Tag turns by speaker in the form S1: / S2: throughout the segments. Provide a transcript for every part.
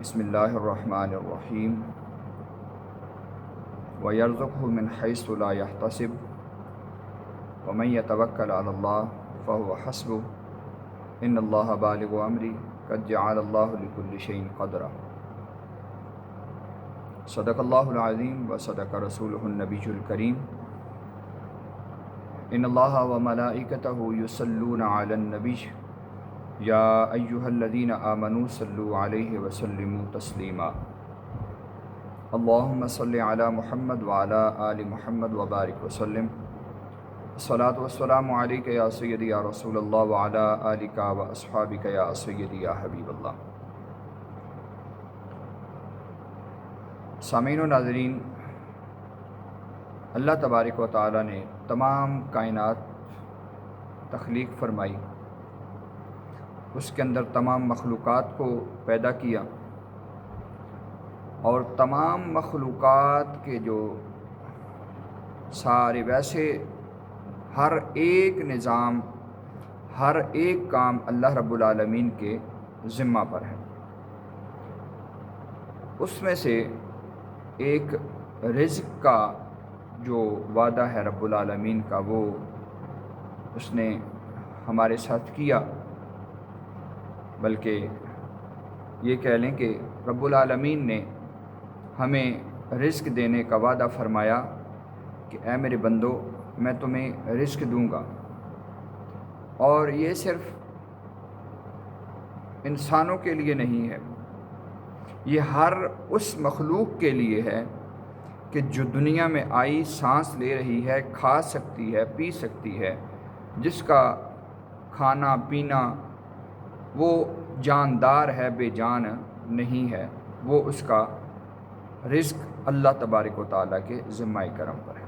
S1: بسم اللہ الرحمن الرحیم وَيَرْزُقْهُ مِنْ حَيْثُ لَا يَحْتَسِبُ وَمَنْ يَتَوَكَّلْ عَلَى اللَّهِ فَهُوَ حَسْبُهُ إِنَّ اللَّهَ بَالِغُ أَمْرِهِ قَدْ جَعَلَ اللَّهُ لِكُلِّ شَيْءٍ قَدْرًا۔ صدق اللہ العظیم وصدق رسولہ النبی الکریم۔ ان اللہ وملائکتہ یصلون علی النبی یا ایہا الذین آمنوا صلوا علیہ وسلموا تسلیما۔ اللہم صلی علی محمد وعلی آل محمد وبارک وسلم۔ الصلاۃ والسلام علیک یا سیدی یا رسول اللہ وعلی آلک واصحابک یا سیدی یا حبیب اللہ۔ سامعین و ناظرین، اللہ تبارک و تعالی نے تمام کائنات تخلیق فرمائی، اس کے اندر تمام مخلوقات کو پیدا کیا، اور تمام مخلوقات کے جو سارے ویسے ہر ایک نظام، ہر ایک کام اللہ رب العالمین کے ذمہ پر ہے۔ اس میں سے ایک رزق کا جو وعدہ ہے رب العالمین کا، وہ اس نے ہمارے ساتھ کیا، بلکہ یہ کہہ لیں کہ رب العالمین نے ہمیں رزق دینے کا وعدہ فرمایا کہ اے میرے بندو، میں تمہیں رزق دوں گا، اور یہ صرف انسانوں کے لیے نہیں ہے، یہ ہر اس مخلوق کے لیے ہے کہ جو دنیا میں آئی، سانس لے رہی ہے، کھا سکتی ہے، پی سکتی ہے، جس کا کھانا پینا وہ جاندار ہے، بے جان نہیں ہے، وہ اس کا رزق اللہ تبارک و تعالیٰ کے ذمہ کرم پر ہے۔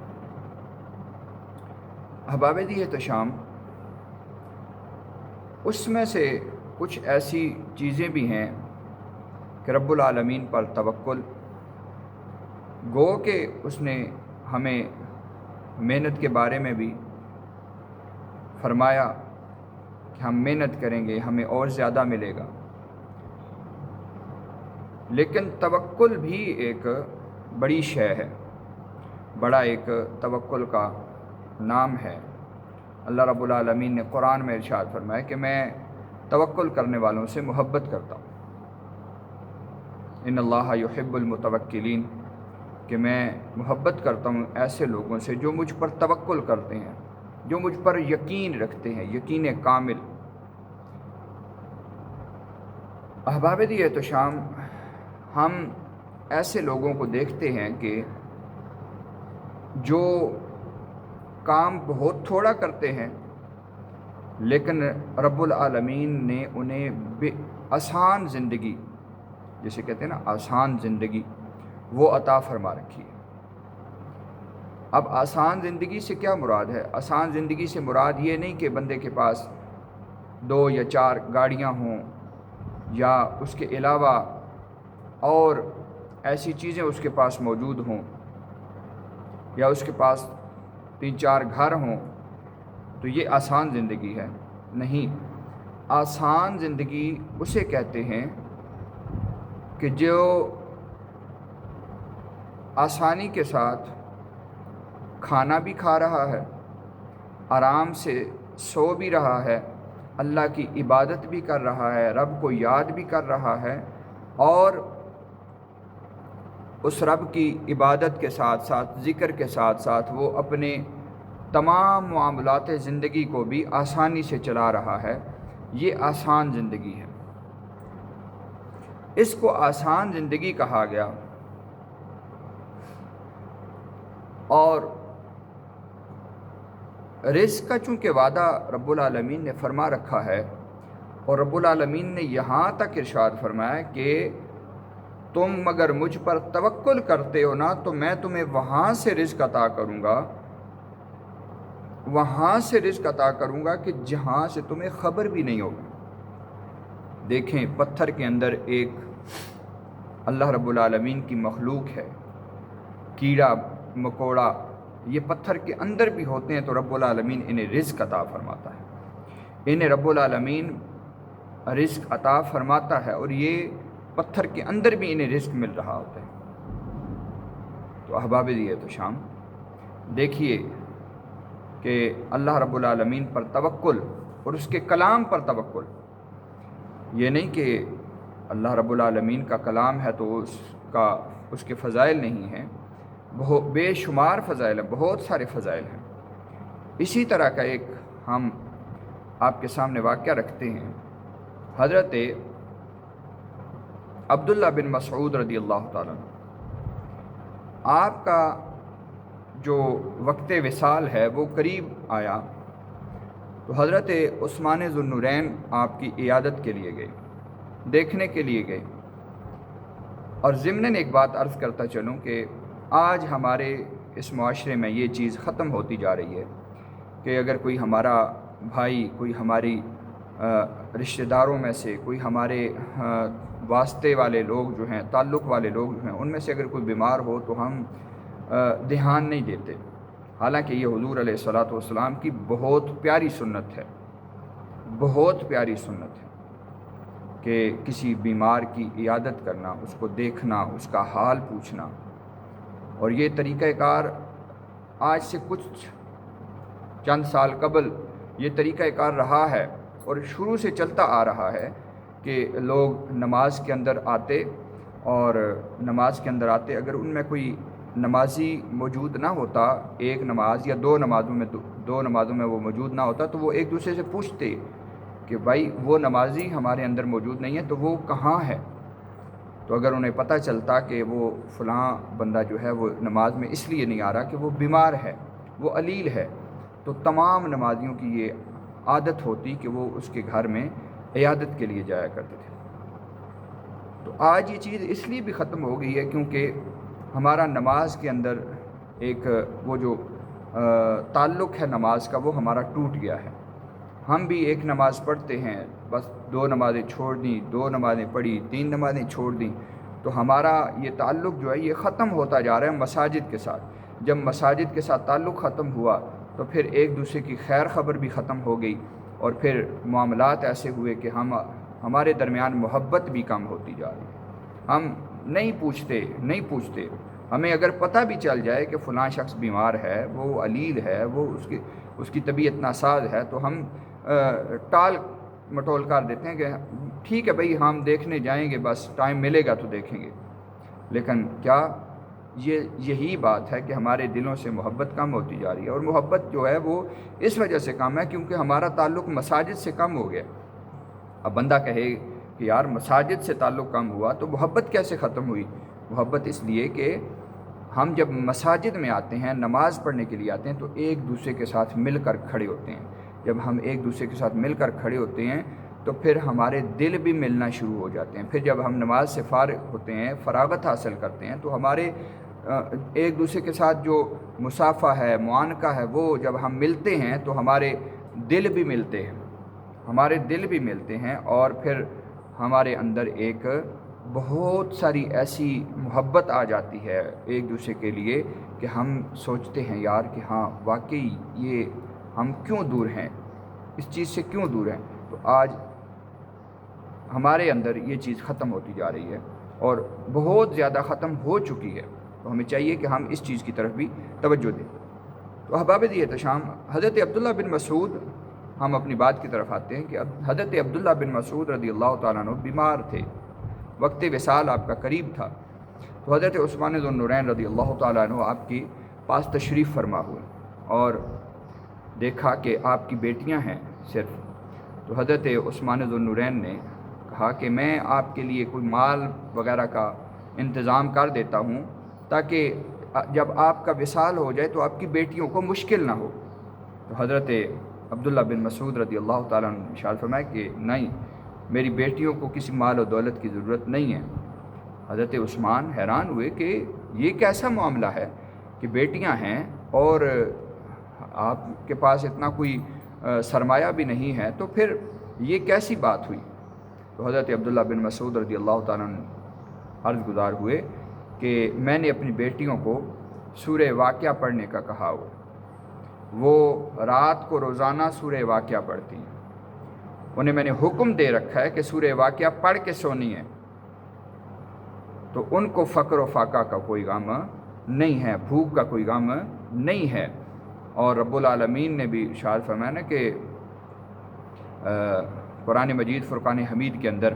S1: احباب دی احتشام، اس میں سے کچھ ایسی چیزیں بھی ہیں کہ رب العالمین پر توکل، گو کہ اس نے ہمیں محنت کے بارے میں بھی فرمایا کہ ہم محنت کریں گے ہمیں اور زیادہ ملے گا، لیکن توکل بھی ایک بڑی شے ہے، بڑا ایک توکل کا نام ہے۔ اللہ رب العالمین نے قرآن میں ارشاد فرمایا کہ میں توکل کرنے والوں سے محبت کرتا ہوں، ان اللہ یحب المتوکلین، کہ میں محبت کرتا ہوں ایسے لوگوں سے جو مجھ پر توکل کرتے ہیں، جو مجھ پر یقین رکھتے ہیں، یقین کامل۔ احباب دی احتشام، ہم ایسے لوگوں کو دیکھتے ہیں کہ جو کام بہت تھوڑا کرتے ہیں، لیکن رب العالمین نے انہیں آسان زندگی، جسے کہتے ہیں نا آسان زندگی، وہ عطا فرما رکھی ہے۔ اب آسان زندگی سے کیا مراد ہے؟ آسان زندگی سے مراد یہ نہیں کہ بندے کے پاس 2 یا 4 گاڑیاں ہوں، یا اس کے علاوہ اور ایسی چیزیں اس کے پاس موجود ہوں، یا اس کے پاس 3-4 گھر ہوں، تو یہ آسان زندگی ہے۔ نہیں، آسان زندگی اسے کہتے ہیں کہ جو آسانی کے ساتھ کھانا بھی کھا رہا ہے، آرام سے سو بھی رہا ہے، اللہ کی عبادت بھی کر رہا ہے، رب کو یاد بھی کر رہا ہے، اور اس رب کی عبادت کے ساتھ ساتھ، ذکر کے ساتھ ساتھ وہ اپنے تمام معاملات زندگی کو بھی آسانی سے چلا رہا ہے۔ یہ آسان زندگی ہے، اس کو آسان زندگی کہا گیا۔ اور رزق کا چونکہ وعدہ رب العالمین نے فرما رکھا ہے، اور رب العالمین نے یہاں تک ارشاد فرمایا کہ تم اگر مجھ پر توکل کرتے ہو نا، تو میں تمہیں وہاں سے رزق عطا کروں گا، وہاں سے رزق عطا کروں گا کہ جہاں سے تمہیں خبر بھی نہیں ہوگی۔ دیکھیں، پتھر کے اندر ایک اللہ رب العالمین کی مخلوق ہے، کیڑا مکوڑا، یہ پتھر کے اندر بھی ہوتے ہیں، تو رب العالمین انہیں رزق عطا فرماتا ہے، انہیں رب العالمین رزق عطا فرماتا ہے، اور یہ پتھر کے اندر بھی انہیں رزق مل رہا ہوتا ہے۔ تو احباب دیت و شام، دیکھیے کہ اللہ رب العالمین پر توکل اور اس کے کلام پر توکل، یہ نہیں کہ اللہ رب العالمین کا کلام ہے تو اس کے فضائل نہیں ہیں، بے شمار فضائل ہیں، بہت سارے فضائل ہیں۔ اسی طرح کا ایک ہم آپ کے سامنے واقعہ رکھتے ہیں۔ حضرت عبداللہ بن مسعود رضی اللہ تعالیٰ عنہ، آپ کا جو وقت وصال ہے وہ قریب آیا تو حضرت عثمان ذو النورین آپ کی عیادت کے لیے گئے، دیکھنے کے لیے گئے۔ اور ضمناً ایک بات عرض کرتا چلوں کہ آج ہمارے اس معاشرے میں یہ چیز ختم ہوتی جا رہی ہے کہ اگر کوئی ہمارا بھائی، کوئی ہماری رشتہ داروں میں سے کوئی ہمارے واسطے والے لوگ جو ہیں، تعلق والے لوگ جو ہیں، ان میں سے اگر کوئی بیمار ہو تو ہم دھیان نہیں دیتے، حالانکہ یہ حضور علیہ الصلاۃ والسلام کی بہت پیاری سنت ہے، بہت پیاری سنت ہے کہ کسی بیمار کی عیادت کرنا، اس کو دیکھنا، اس کا حال پوچھنا۔ اور یہ طریقہ کار آج سے کچھ چند سال قبل یہ طریقہ کار رہا ہے اور شروع سے چلتا آ رہا ہے کہ لوگ نماز کے اندر آتے اور نماز کے اندر آتے اگر ان میں کوئی نمازی موجود نہ ہوتا، ایک نماز یا دو نمازوں میں وہ موجود نہ ہوتا، تو وہ ایک دوسرے سے پوچھتے کہ بھائی وہ نمازی ہمارے اندر موجود نہیں ہے تو وہ کہاں ہے؟ تو اگر انہیں پتہ چلتا کہ وہ فلاں بندہ جو ہے وہ نماز میں اس لیے نہیں آ رہا کہ وہ بیمار ہے، وہ علیل ہے، تو تمام نمازیوں کی یہ عادت ہوتی کہ وہ اس کے گھر میں عیادت کے لیے جایا کرتے تھے۔ تو آج یہ چیز اس لیے بھی ختم ہو گئی ہے کیونکہ ہمارا نماز کے اندر ایک وہ جو تعلق ہے نماز کا وہ ہمارا ٹوٹ گیا ہے۔ ہم بھی ایک نماز پڑھتے ہیں، بس 2 نمازیں چھوڑ دیں، 2 نمازیں پڑھی، 3 نمازیں چھوڑ دیں، تو ہمارا یہ تعلق جو ہے یہ ختم ہوتا جا رہا ہے مساجد کے ساتھ۔ جب مساجد کے ساتھ تعلق ختم ہوا تو پھر ایک دوسرے کی خیر خبر بھی ختم ہو گئی اور پھر معاملات ایسے ہوئے کہ ہمارے درمیان محبت بھی کم ہوتی جا رہی ہے۔ ہم نہیں پوچھتے، ہمیں اگر پتہ بھی چل جائے کہ فلاں شخص بیمار ہے، وہ علیل ہے، وہ اس کی طبیعت ناساز ہے، تو ہم ٹال مٹول کر دیتے ہیں کہ ٹھیک ہے بھائی ہم دیکھنے جائیں گے، بس ٹائم ملے گا تو دیکھیں گے۔ لیکن کیا یہی بات ہے کہ ہمارے دلوں سے محبت کم ہوتی جا رہی ہے، اور محبت جو ہے وہ اس وجہ سے کم ہے کیونکہ ہمارا تعلق مساجد سے کم ہو گیا۔ اب بندہ کہے کہ یار مساجد سے تعلق کم ہوا تو محبت کیسے ختم ہوئی؟ محبت اس لیے کہ ہم جب مساجد میں آتے ہیں، نماز پڑھنے کے لیے آتے ہیں، تو ایک دوسرے کے ساتھ مل کر کھڑے ہوتے ہیں۔ جب ہم ایک دوسرے کے ساتھ مل کر کھڑے ہوتے ہیں تو پھر ہمارے دل بھی ملنا شروع ہو جاتے ہیں۔ پھر جب ہم نماز سے فارغ ہوتے ہیں، فراغت حاصل کرتے ہیں، تو ہمارے ایک دوسرے کے ساتھ جو مصافحہ ہے، معانقہ ہے، وہ جب ہم ملتے ہیں تو ہمارے دل بھی ملتے ہیں، اور پھر ہمارے اندر ایک بہت ساری ایسی محبت آ جاتی ہے ایک دوسرے کے لیے کہ ہم سوچتے ہیں یار کہ ہاں واقعی یہ ہم کیوں دور ہیں، اس چیز سے کیوں دور ہیں۔ تو آج ہمارے اندر یہ چیز ختم ہوتی جا رہی ہے اور بہت زیادہ ختم ہو چکی ہے، تو ہمیں چاہیے کہ ہم اس چیز کی طرف بھی توجہ دیں۔ تو احباب دیت و شام، حضرت عبداللہ بن مسعود، ہم اپنی بات کی طرف آتے ہیں کہ حضرت عبداللہ بن مسعود رضی اللہ تعالیٰ عنہ بیمار تھے، وقت وصال آپ کا قریب تھا، تو حضرت عثمان ذو النورین رضی اللہ تعالیٰ عنہ آپ کی پاس تشریف فرما ہوئے اور دیکھا کہ آپ کی بیٹیاں ہیں صرف، تو حضرت عثمان ذو النورین نے کہا کہ میں آپ کے لیے کوئی مال وغیرہ کا انتظام کر دیتا ہوں تاکہ جب آپ کا وصال ہو جائے تو آپ کی بیٹیوں کو مشکل نہ ہو۔ تو حضرت عبداللہ بن مسعود رضی اللہ تعالیٰ عنہ نے ارشاد فرمایا کہ نہیں، میری بیٹیوں کو کسی مال و دولت کی ضرورت نہیں ہے۔ حضرت عثمان حیران ہوئے کہ یہ کیسا معاملہ ہے کہ بیٹیاں ہیں اور آپ کے پاس اتنا کوئی سرمایہ بھی نہیں ہے، تو پھر یہ کیسی بات ہوئی؟ تو حضرت عبداللہ بن مسعود رضی اللہ تعالیٰ عنہ عرض گزار ہوئے کہ میں نے اپنی بیٹیوں کو سورہ واقعہ پڑھنے کا کہا ہو، وہ رات کو روزانہ سورہ واقعہ پڑھتی ہیں، انہیں میں نے حکم دے رکھا ہے کہ سورہ واقعہ پڑھ کے سونی ہے۔ تو ان کو فقر و فاقہ کا کوئی غم نہیں ہے، بھوک کا کوئی غم نہیں ہے۔ اور رب العالمین نے بھی ارشاد فرمایا نا کہ قرآن مجید فرقان حمید کے اندر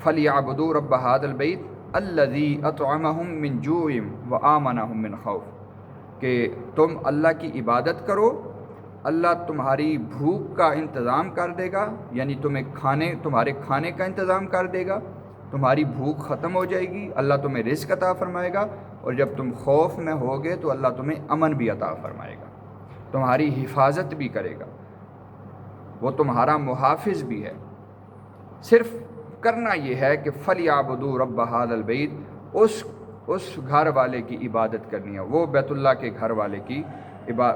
S1: فَلْيَعْبُدُوا رَبَّ هَٰذَا الْبَيْتِ الَّذِي أَطْعَمَهُم مِّن جُوعٍ وَآمَنَهُم مِّن خَوْفٍ، کہ تم اللہ کی عبادت کرو، اللہ تمہاری بھوک کا انتظام کر دے گا، یعنی تمہارے کھانے کا انتظام کر دے گا، تمہاری بھوک ختم ہو جائے گی، اللہ تمہیں رزق عطا فرمائے گا، اور جب تم خوف میں ہوگے تو اللہ تمہیں امن بھی عطا فرمائے گا، تمہاری حفاظت بھی کرے گا، وہ تمہارا محافظ بھی ہے۔ صرف کرنا یہ ہے کہ فَلْيَعْبُدُوا رَبَّ هَٰذَا الْبَيْتِ، اس گھر والے کی عبادت کرنی ہے، وہ بیت اللہ کے گھر والے کی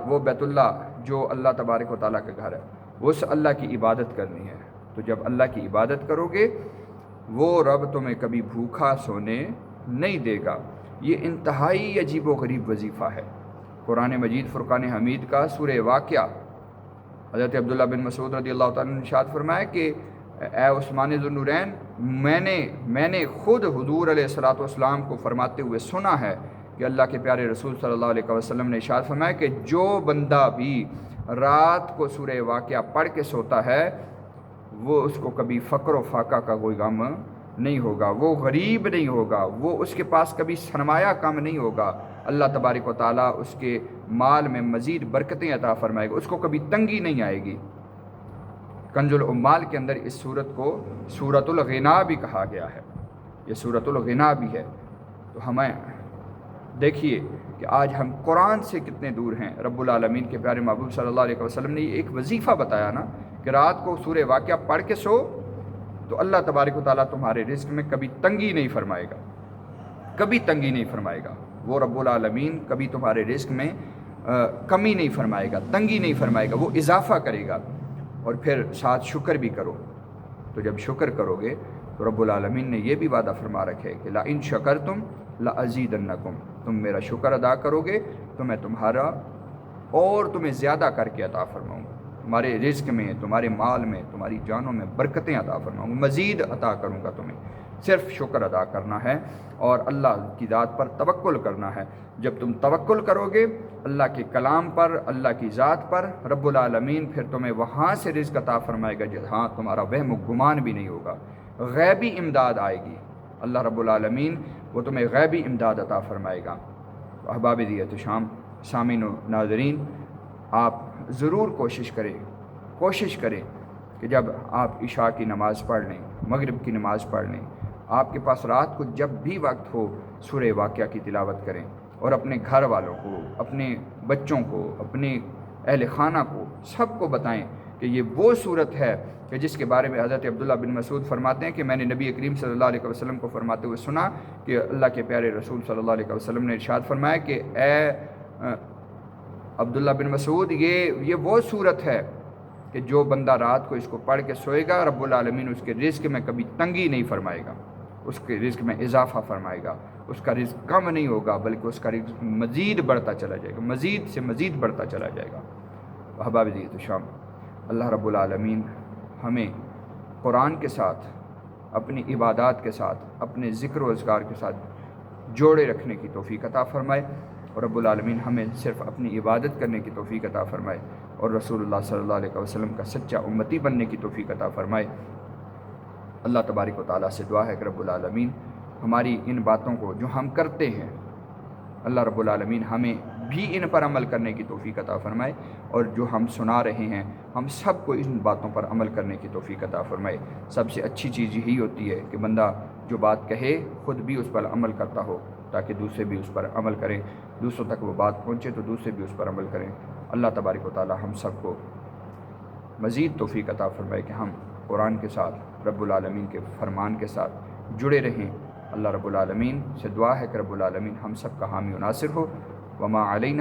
S1: وہ بیت اللہ جو اللہ تبارک و تعالیٰ کا گھر ہے، اس اللہ کی عبادت کرنی ہے۔ تو جب اللہ کی عبادت کرو گے وہ رب تمہیں کبھی بھوکا سونے نہیں دے گا۔ یہ انتہائی عجیب و غریب وظیفہ ہے۔ قرآن مجید فرقان حمید کا سورہ واقعہ، حضرت عبداللہ بن مسعود رضی اللہ تعالیٰ نے ارشاد فرمایا کہ اے عثمان ذو النورین، میں نے خود حضور علیہ الصلوۃ والسلام کو فرماتے ہوئے سنا ہے کہ اللہ کے پیارے رسول صلی اللہ علیہ وسلم نے ارشاد فرمایا کہ جو بندہ بھی رات کو سورہ واقعہ پڑھ کے سوتا ہے وہ اس کو کبھی فقر و فاقہ کا کوئی غم نہیں ہوگا، وہ غریب نہیں ہوگا، وہ اس کے پاس کبھی سرمایہ کم نہیں ہوگا، اللہ تبارک و تعالیٰ اس کے مال میں مزید برکتیں عطا فرمائے گا، اس کو کبھی تنگی نہیں آئے گی۔ کنز العمال کے اندر اس صورت کو سورۃ الغنا بھی کہا گیا ہے، یہ سورۃ الغنا بھی ہے۔ تو ہمیں دیکھیے کہ آج ہم قرآن سے کتنے دور ہیں۔ رب العالمین کے پیارے محبوب صلی اللہ علیہ وسلم نے ایک وظیفہ بتایا نا کہ رات کو سورہ واقعہ پڑھ کے سو تو اللہ تبارک و تعالیٰ تمہارے رزق میں کبھی تنگی نہیں فرمائے گا، کبھی تنگی نہیں فرمائے گا۔ وہ رب العالمین کبھی تمہارے رزق میں کمی نہیں فرمائے گا، تنگی نہیں فرمائے گا، وہ اضافہ کرے گا۔ اور پھر ساتھ شکر بھی کرو، تو جب شکر کرو گے تو رب العالمین نے یہ بھی وعدہ فرما رکھے کہ لَإِن شَكَرْتُمْ لَأَزِيدَنَّكُمْ، تم میرا شکر ادا کرو گے تو میں تمہیں زیادہ کر کے عطا فرماؤں گا، تمہارے رزق میں، تمہارے مال میں، تمہاری جانوں میں برکتیں عطا فرماؤں گا، مزید عطا کروں گا تمہیں۔ صرف شکر ادا کرنا ہے اور اللہ کی ذات پر توکل کرنا ہے۔ جب تم توکل کرو گے اللہ کے کلام پر، اللہ کی ذات پر، رب العالمین پھر تمہیں وہاں سے رزق عطا فرمائے گا جہاں تمہارا وہم و گمان بھی نہیں ہوگا، غیبی امداد آئے گی، اللہ رب العالمین وہ تمہیں غیبی امداد عطا فرمائے گا۔ احباب دیت شام، سامعین و ناظرین، آپ ضرور کوشش کریں کہ جب آپ عشاء کی نماز پڑھ لیں، مغرب کی نماز پڑھ لیں، آپ کے پاس رات کو جب بھی وقت ہو سورہ واقعہ کی تلاوت کریں، اور اپنے گھر والوں کو، اپنے بچوں کو، اپنے اہل خانہ کو، سب کو بتائیں کہ یہ وہ صورت ہے کہ جس کے بارے میں حضرت عبداللہ بن مسعود فرماتے ہیں کہ میں نے نبی کریم صلی اللہ علیہ وسلم کو فرماتے ہوئے سنا کہ اللہ کے پیارے رسول صلی اللہ علیہ وسلم نے ارشاد فرمایا کہ اے عبداللہ بن مسعود، یہ وہ صورت ہے کہ جو بندہ رات کو اس کو پڑھ کے سوئے گا رب العالمین اس کے رزق میں کبھی تنگی نہیں فرمائے گا، اس کے رزق میں اضافہ فرمائے گا، اس کا رزق کم نہیں ہوگا بلکہ اس کا رزق مزید بڑھتا چلا جائے گا، مزید سے مزید بڑھتا چلا جائے گا۔ احباب دیت شام، اللہ رب العالمین ہمیں قرآن کے ساتھ، اپنی عبادات کے ساتھ، اپنے ذکر و اذکار کے ساتھ جوڑے رکھنے کی توفیق عطا فرمائے، اور رب العالمین ہمیں صرف اپنی عبادت کرنے کی توفیق عطا فرمائے، اور رسول اللہ صلی اللہ علیہ وسلم کا سچا امتی بننے کی توفیق عطا فرمائے۔ اللہ تبارک و تعالیٰ سے دعا ہے کہ رب العالمین ہماری ان باتوں کو جو ہم کرتے ہیں، اللہ رب العالمین ہمیں بھی ان پر عمل کرنے کی توفیق عطا فرمائے، اور جو ہم سنا رہے ہیں ہم سب کو ان باتوں پر عمل کرنے کی توفیق عطا فرمائے۔ سب سے اچھی چیز یہی ہوتی ہے کہ بندہ جو بات کہے خود بھی اس پر عمل کرتا ہو، تاکہ دوسرے بھی اس پر عمل کریں، دوسروں تک وہ بات پہنچے تو دوسرے بھی اس پر عمل کریں۔ اللہ تبارک و تعالیٰ ہم سب کو مزید توفیق عطا فرمائے کہ ہم قرآن کے ساتھ، رب العالمین کے فرمان کے ساتھ جڑے رہیں۔ اللہ رب العالمین سے دعا ہے کہ رب العالمین ہم سب کا حامی و ناصر ہو۔ وما علینا